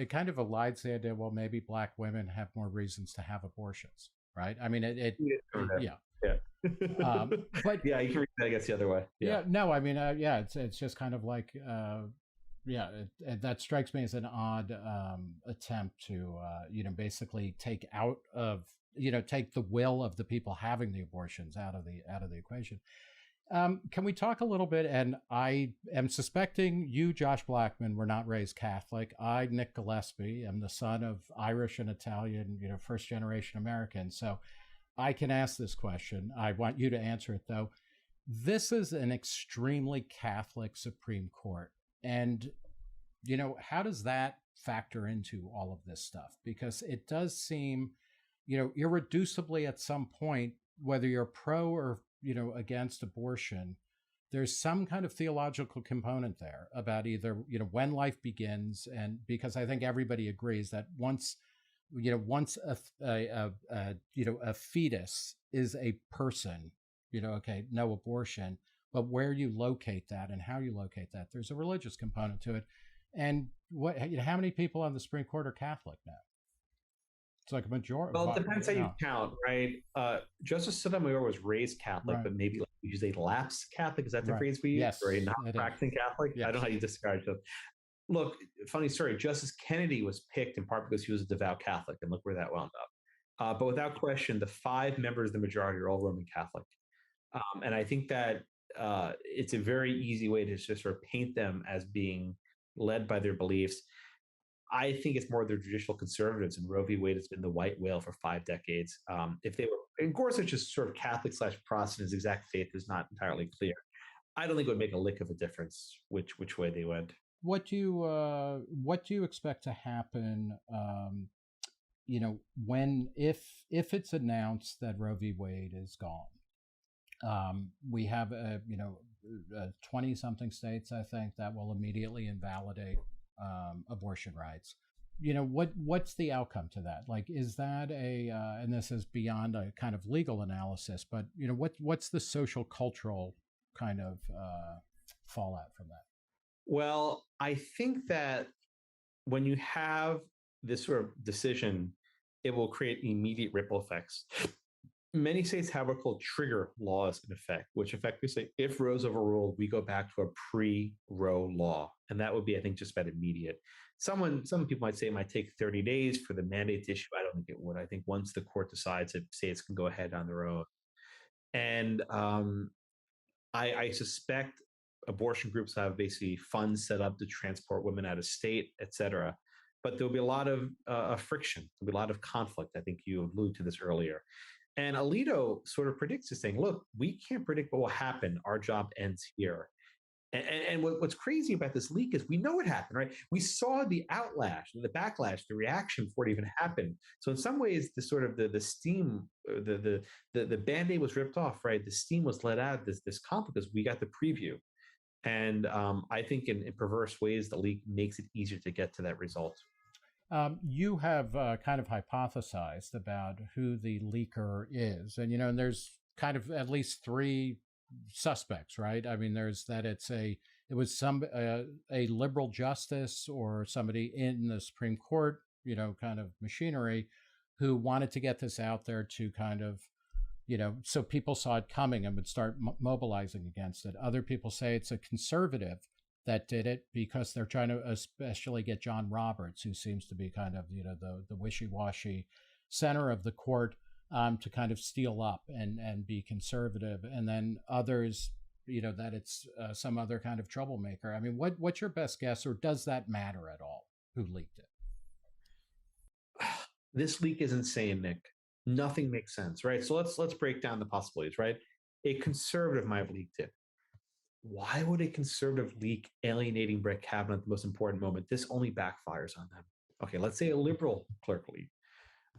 kind of elides the idea, well, maybe Black women have more reasons to have abortions, right? I mean, yeah. But yeah, you can read that, I guess, the other way. Yeah, no, I mean, it's just kind of like, that strikes me as an odd attempt to, basically take out of, take the will of the people having the abortions out of the equation. Can we talk a little bit? And I am suspecting you, Josh Blackman, were not raised Catholic. I, Nick Gillespie, am the son of Irish and Italian, first generation Americans. So I can ask this question. I want you to answer it, though. This is an extremely Catholic Supreme Court. And, how does that factor into all of this stuff? Because it does seem, irreducibly at some point, whether you're pro or against abortion, there's some kind of theological component there about either, when life begins. And because I think everybody agrees that once a fetus is a person, okay, no abortion, but where you locate that and how you locate that, there's a religious component to it. And how many people on the Supreme Court are Catholic now? It's like a majority. Well, it depends how you count, right? Justice Sotomayor was raised Catholic, but maybe we use a lapsed Catholic. Is that the phrase we use? Yes, or a not practicing Catholic? Yes. I don't know how you describe it. Look, funny story. Justice Kennedy was picked in part because he was a devout Catholic, and look where that wound up. But without question, the 5 members of the majority are all Roman Catholic. And I think that it's a very easy way to just sort of paint them as being led by their beliefs. I think it's more the judicial conservatives, and Roe v. Wade has been the white whale for 5 decades. If they were, and Gorsuch is sort of Catholic/Protestant, his exact faith is not entirely clear. I don't think it would make a lick of a difference which way they went. What do you expect to happen? When if it's announced that Roe v. Wade is gone, we have 20-something states, I think, that will immediately invalidate abortion rights. What's the outcome to that? Like, is that and this is beyond a kind of legal analysis, but what's the social cultural kind of fallout from that? Well, I think that when you have this sort of decision, it will create immediate ripple effects. Many states have what are called trigger laws in effect, which effectively say if Roe's overruled, we go back to a pre-Roe law. And that would be, I think, just about immediate. Some people might say it might take 30 days for the mandate to issue. I don't think it would. I think once the court decides it, states can go ahead on their own. And I suspect abortion groups have basically funds set up to transport women out of state, et cetera. But there'll be a lot of friction. There'll be a lot of conflict. I think you alluded to this earlier. And Alito sort of predicts this thing. Look, we can't predict what will happen. Our job ends here. What's crazy about this leak is we know it happened, right? We saw the backlash, the reaction before it even happened. So in some ways, the sort of the steam, the band-aid was ripped off, right? The steam was let out of this conflict because we got the preview. And I think in perverse ways, the leak makes it easier to get to that result. You have kind of hypothesized about who the leaker is, and there's kind of at least three suspects, right? I mean, there's that it was a liberal justice or somebody in the Supreme Court, kind of machinery, who wanted to get this out there to kind of, so people saw it coming and would start mobilizing against it. Other people say it's a conservative that did it because they're trying to especially get John Roberts, who seems to be kind of, the wishy-washy center of the court, to kind of steal up and be conservative. And then others, that it's some other kind of troublemaker. I mean, what's your best guess, or does that matter at all, who leaked it? This leak is insane, Nick. Nothing makes sense, right? So let's break down the possibilities, right? A conservative might have leaked it. Why would a conservative leak alienating Brett Kavanaugh at the most important moment? This only backfires on them. Okay, let's say a liberal clerk leak.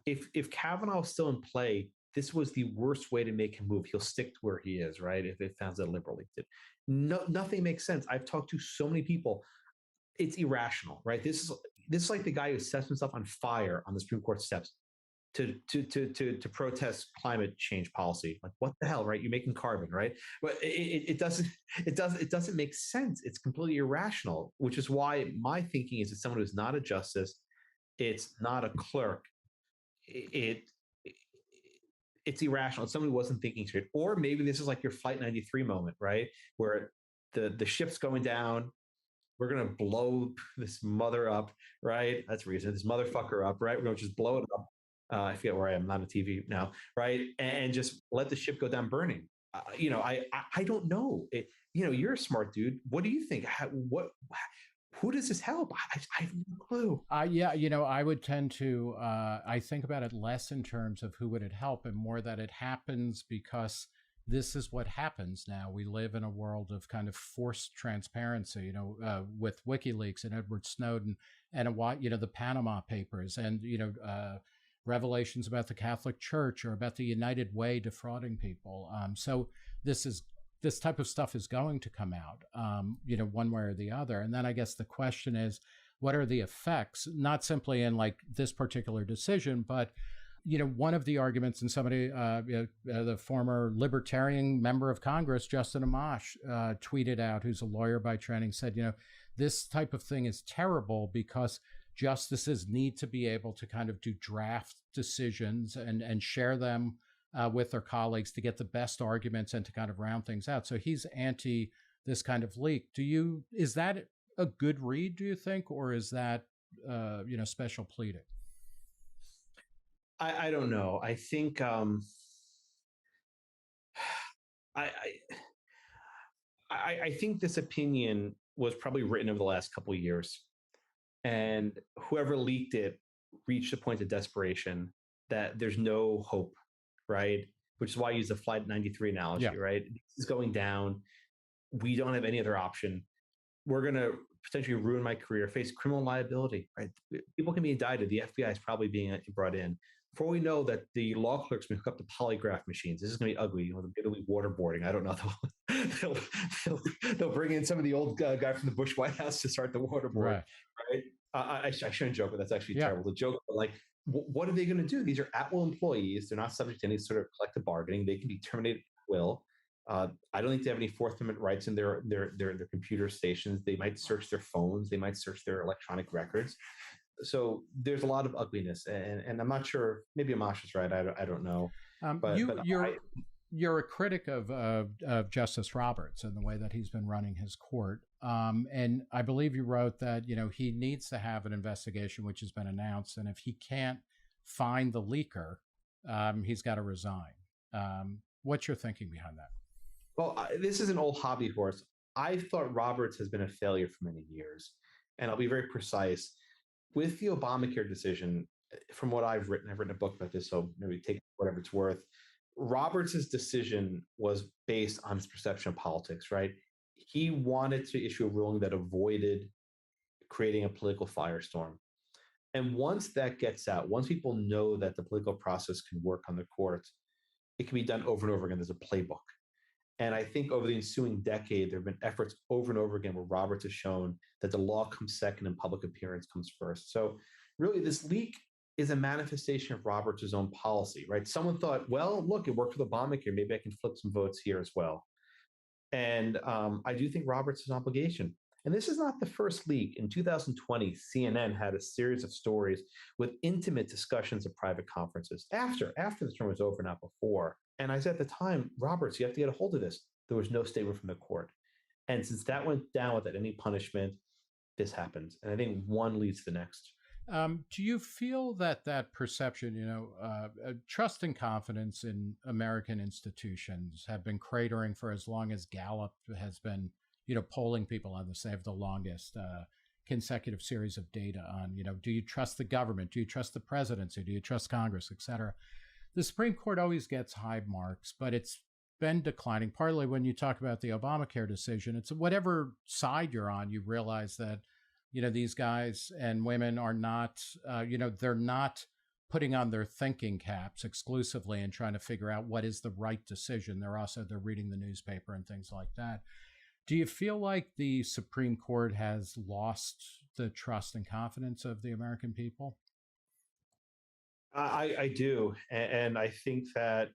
If Kavanaugh is still in play, this was the worst way to make him move. He'll stick to where he is, right? If it found that a liberal leaked it. No, nothing makes sense. I've talked to so many people. It's irrational, right? This is like the guy who sets himself on fire on the Supreme Court steps to protest climate change policy. Like, what the hell, right? You're making carbon, right? But it doesn't make sense. It's completely irrational, which is why my thinking is that someone who's not a justice, it's not a clerk, it's irrational. It's someone who wasn't thinking straight. Or maybe this is like your Flight 93 moment, right? Where the ship's going down. We're going to blow this mother up, right? That's the reason. This motherfucker up, right? We're going to just blow it up. I forget where I am. I'm not on TV now, right? And just let the ship go down burning. I don't know. You're a smart dude. What do you think? Who does this help? I have no clue. Yeah, I would tend to, I think about it less in terms of who would it help and more that it happens because this is what happens now. We live in a world of kind of forced transparency, with WikiLeaks and Edward Snowden and the Panama Papers and, revelations about the Catholic Church or about the United Way defrauding people. So this type of stuff is going to come out, one way or the other. And then I guess the question is, what are the effects, not simply in like this particular decision, but one of the arguments, and somebody, the former libertarian member of Congress, Justin Amash, tweeted out, who's a lawyer by training, said, this type of thing is terrible because justices need to be able to kind of do draft decisions and share them with their colleagues to get the best arguments and to kind of round things out. So he's anti this kind of leak. Is that a good read, do you think, or is that, special pleading? I don't know. I think I think this opinion was probably written over the last couple of years, and whoever leaked it reached a point of desperation that there's no hope, right? Which is why I use the Flight 93 analogy, right? This is going down. We don't have any other option. We're going to potentially ruin my career, face criminal liability, right? People can be indicted. The FBI is probably being brought in. Before we know that the law clerks may hook up to polygraph machines. This is going to be ugly. They'll be waterboarding. I don't know. They'll bring in some of the old guy from the Bush White House to start the waterboard, right? I shouldn't joke, but that's actually terrible to joke. But like, what are they going to do? These are at-will employees. They're not subject to any sort of collective bargaining. They can be terminated at will. I don't think they have any Fourth Amendment rights in their computer stations. They might search their phones. They might search their electronic records. So there's a lot of ugliness, and I'm not sure. Maybe Amash is right. I don't know. You're a critic of Justice Roberts and the way that he's been running his court. And I believe you wrote that he needs to have an investigation, which has been announced, and if he can't find the leaker, he's got to resign. What's your thinking behind that? Well, this is an old hobby horse. I thought Roberts has been a failure for many years, and I'll be very precise. With the Obamacare decision, from what I've written a book about this, so maybe take whatever it's worth. Roberts' decision was based on his perception of politics, right? he wanted to issue a ruling that avoided creating a political firestorm. And once that gets out, once people know that the political process can work on the courts, it can be done over and over again. There's a playbook. And I think over the ensuing decade, there have been efforts over and over again where Roberts has shown that the law comes second and public appearance comes first. So really, this leak is a manifestation of Roberts' own policy, right? Someone thought, well, look, it worked with Obamacare. Maybe I can flip some votes here as well. And I do think Roberts has an obligation. And this is not the first leak. In 2020, CNN had a series of stories with intimate discussions of private conferences after the term was over, not before. And I said at the time, Roberts, you have to get a hold of this. There was no statement from the court. And since that went down without any punishment, this happens. And I think one leads to the next. Do you feel that that perception, trust and confidence in American institutions have been cratering for as long as Gallup has been, polling people on this? They have the longest consecutive series of data on, do you trust the government? Do you trust the presidency? Do you trust Congress, et cetera? The Supreme Court always gets high marks, but it's been declining. Partly when you talk about the Obamacare decision, it's whatever side you're on, you realize that these guys and women are not, they're not putting on their thinking caps exclusively and trying to figure out what is the right decision. They're reading the newspaper and things like that. Do you feel like the Supreme Court has lost the trust and confidence of the American people? I do, and I think that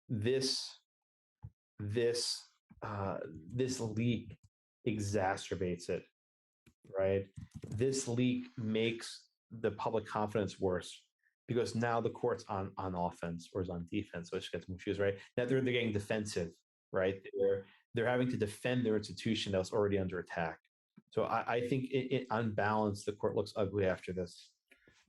this this leak exacerbates it. Right, this leak makes the public confidence worse because now the court's on offense or is on defense, which gets confused. Right now, they're getting defensive. Right, they're having to defend their institution that was already under attack. So I think on balance, the court looks ugly after this.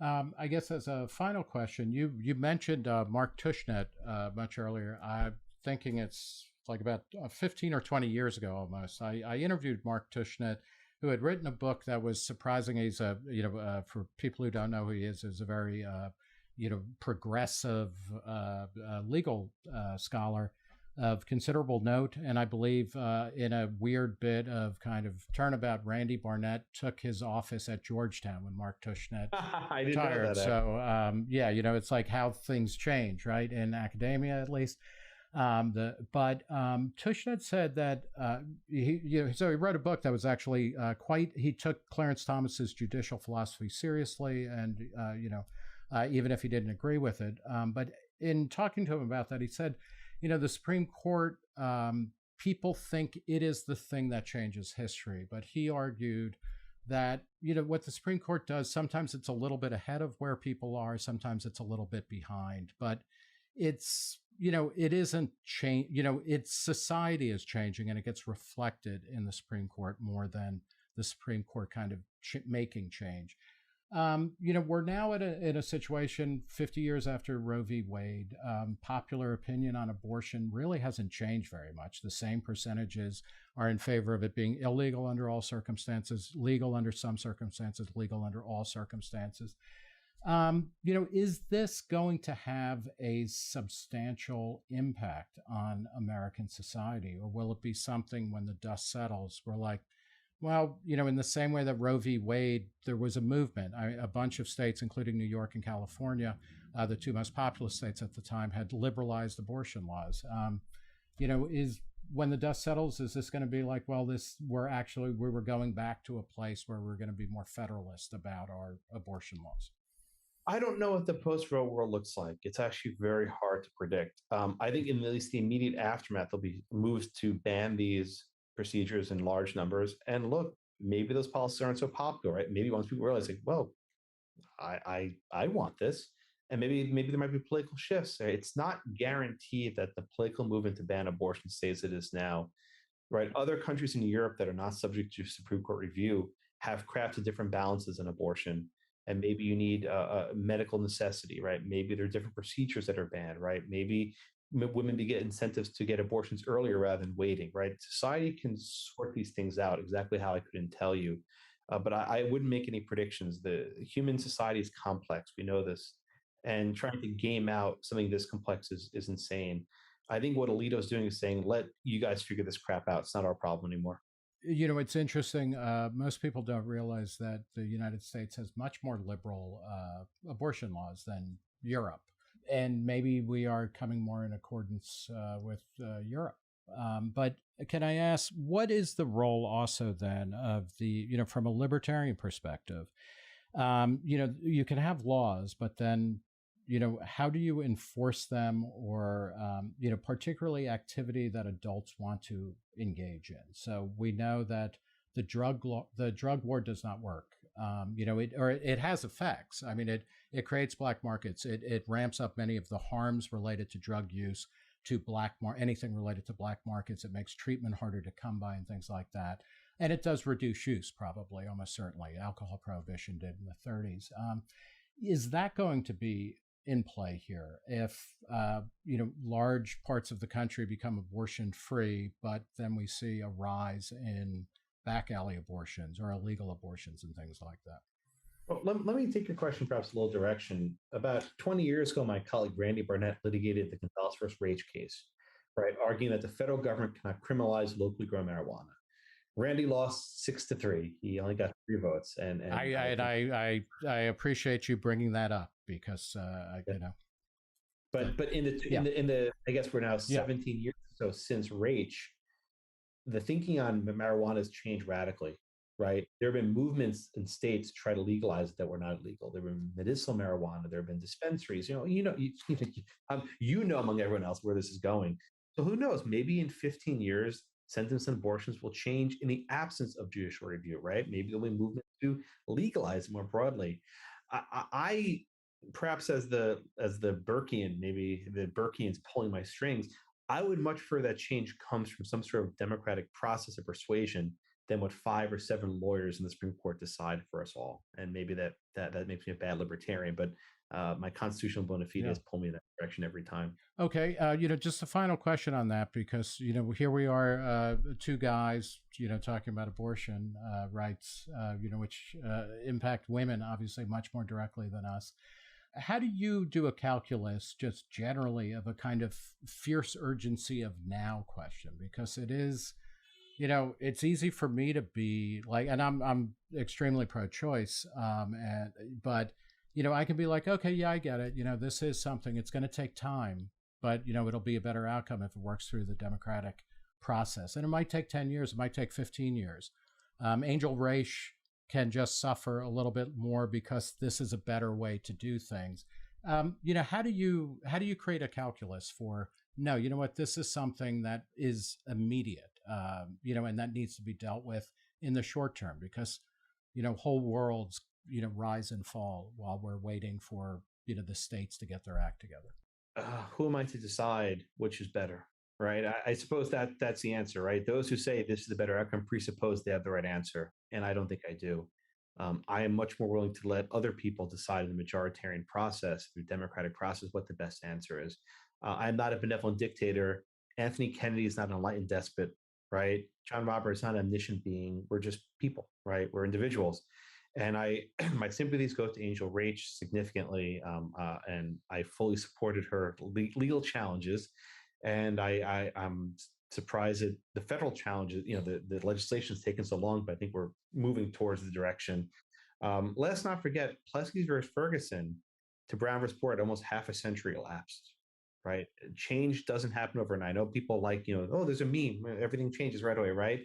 I guess as a final question, you mentioned Mark Tushnet much earlier. I'm thinking it's like about 15 or 20 years ago almost. I interviewed Mark Tushnet, who had written a book that was surprising. He's for people who don't know who he is a very progressive legal scholar of considerable note, and I believe in a weird bit of kind of turnabout, Randy Barnett took his office at Georgetown when Mark Tushnet I didn't retired. know that. So it's like how things change, right, in academia at least. Tushnet said that so he wrote a book that was actually he took Clarence Thomas's judicial philosophy seriously, and even if he didn't agree with it. But in talking to him about that, he said, the Supreme Court, people think it is the thing that changes history, but he argued that what the Supreme Court does, sometimes it's a little bit ahead of where people are, sometimes it's a little bit behind, but it's it isn't change. Its society is changing, and it gets reflected in the Supreme Court more than the Supreme Court kind of making change. We're now in a situation 50 years after Roe v. Wade. Popular opinion on abortion really hasn't changed very much. The same percentages are in favor of it being illegal under all circumstances, legal under some circumstances, legal under all circumstances. Is this going to have a substantial impact on American society, or will it be something when the dust settles, we're like, well, in the same way that Roe v. Wade, there was a movement. A bunch of states, including New York and California, the two most populous states at the time, had liberalized abortion laws. Is when the dust settles, is this going to be like, well, we were going back to a place where we're going to be more federalist about our abortion laws? I don't know what the post-Roe world looks like. It's actually very hard to predict. I think in at least the immediate aftermath, there'll be moves to ban these procedures in large numbers. And look, maybe those policies aren't so popular, right? Maybe once people realize, like, well, I want this, and maybe there might be political shifts. It's not guaranteed that the political movement to ban abortion stays as it is now, right? Other countries in Europe that are not subject to Supreme Court review have crafted different balances in abortion. And maybe you need a medical necessity, right? Maybe there are different procedures that are banned, right? Maybe women get incentives to get abortions earlier rather than waiting, right? Society can sort these things out. Exactly how I couldn't tell you, but I wouldn't make any predictions. The human society is complex. We know this, and trying to game out something this complex is insane. I think what Alito's doing is saying, let you guys figure this crap out. It's not our problem anymore. It's interesting. Most people don't realize that the United States has much more liberal abortion laws than Europe. And maybe we are coming more in accordance with Europe. But can I ask, what is the role also then of from a libertarian perspective? You can have laws, but then, how do you enforce them, or, particularly activity that adults want to engage in? So we know that the drug war does not work. It has effects. I mean, it creates black markets. It ramps up many of the harms related to drug use, to anything related to black markets. It makes treatment harder to come by and things like that. And it does reduce use, probably, almost certainly. Alcohol prohibition did in the 30s. Is that going to be in play here if, large parts of the country become abortion free, but then we see a rise in back alley abortions or illegal abortions and things like that? Well, let me take your question perhaps a little direction. About 20 years ago, my colleague Randy Barnett litigated the Gonzalez versus Raich case, right, arguing that the federal government cannot criminalize locally grown marijuana. Randy lost 6-3. He only got 3 votes, and I appreciate you bringing that up because But in the I guess we're now 17 years or so since Raich, the thinking on marijuana has changed radically. Right, there have been movements in states to try to legalize it that were not illegal. There have been medicinal marijuana. There have been dispensaries. You know, among everyone else where this is going. So who knows? Maybe in 15 years, sentence and abortions will change in the absence of judicial review. Right? Maybe there'll be movement to legalize more broadly. I perhaps as the Burkean, maybe the Burkean's pulling my strings. I would much prefer that change comes from some sort of democratic process of persuasion than what 5 or 7 lawyers in the Supreme Court decide for us all. And maybe that makes me a bad libertarian, but my constitutional bona fides pull me in that direction every time. Okay. Just a final question on that, because, here we are, 2 guys, talking about abortion rights, which impact women obviously much more directly than us. How do you do a calculus just generally of a kind of fierce urgency of now question? Because it is, it's easy for me to be like, and I'm extremely pro-choice, but I can be like, okay, yeah, I get it. This is something. It's going to take time, but it'll be a better outcome if it works through the democratic process. And it might take 10 years. It might take 15 years. Angel Raich can just suffer a little bit more because this is a better way to do things. How do you create a calculus for, no, you know what, this is something that is immediate, and that needs to be dealt with in the short term, because, whole worlds, rise and fall while we're waiting for, the states to get their act together. Who am I to decide which is better, right? I suppose that's the answer, right? Those who say this is the better outcome presuppose they have the right answer, and I don't think I do. I am much more willing to let other people decide in the majoritarian process, through democratic process, what the best answer is. I'm not a benevolent dictator. Anthony Kennedy is not an enlightened despot, right? John Roberts is not an omniscient being. We're just people, right? We're individuals. And my sympathies go to Angel Raich significantly, and I fully supported her legal challenges. And I'm surprised at the federal challenges. The legislation has taken so long, but I think we're moving towards the direction. Let's not forget Plessy versus Ferguson to Brown versus Board, almost half a century elapsed. Right? Change doesn't happen overnight. I know people like, oh, there's a meme, everything changes right away, right?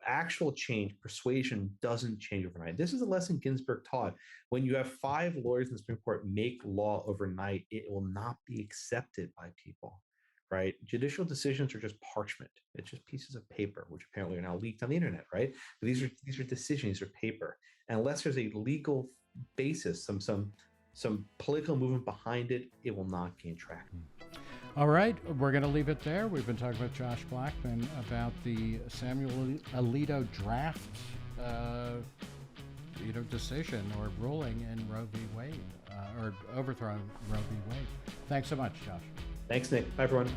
Actual change, persuasion doesn't change overnight. This is a lesson Ginsburg taught. When you have 5 lawyers in the Supreme Court make law overnight, it will not be accepted by people, right? Judicial decisions are just parchment. It's just pieces of paper, which apparently are now leaked on the internet, right? But these are decisions, these are paper. And unless there's a legal basis, some political movement behind it, it will not gain traction. All right, we're going to leave it there. We've been talking with Josh Blackman about the Samuel Alito draft, decision or ruling in Roe v. Wade, or overthrowing Roe v. Wade. Thanks so much, Josh. Thanks, Nick. Bye, everyone.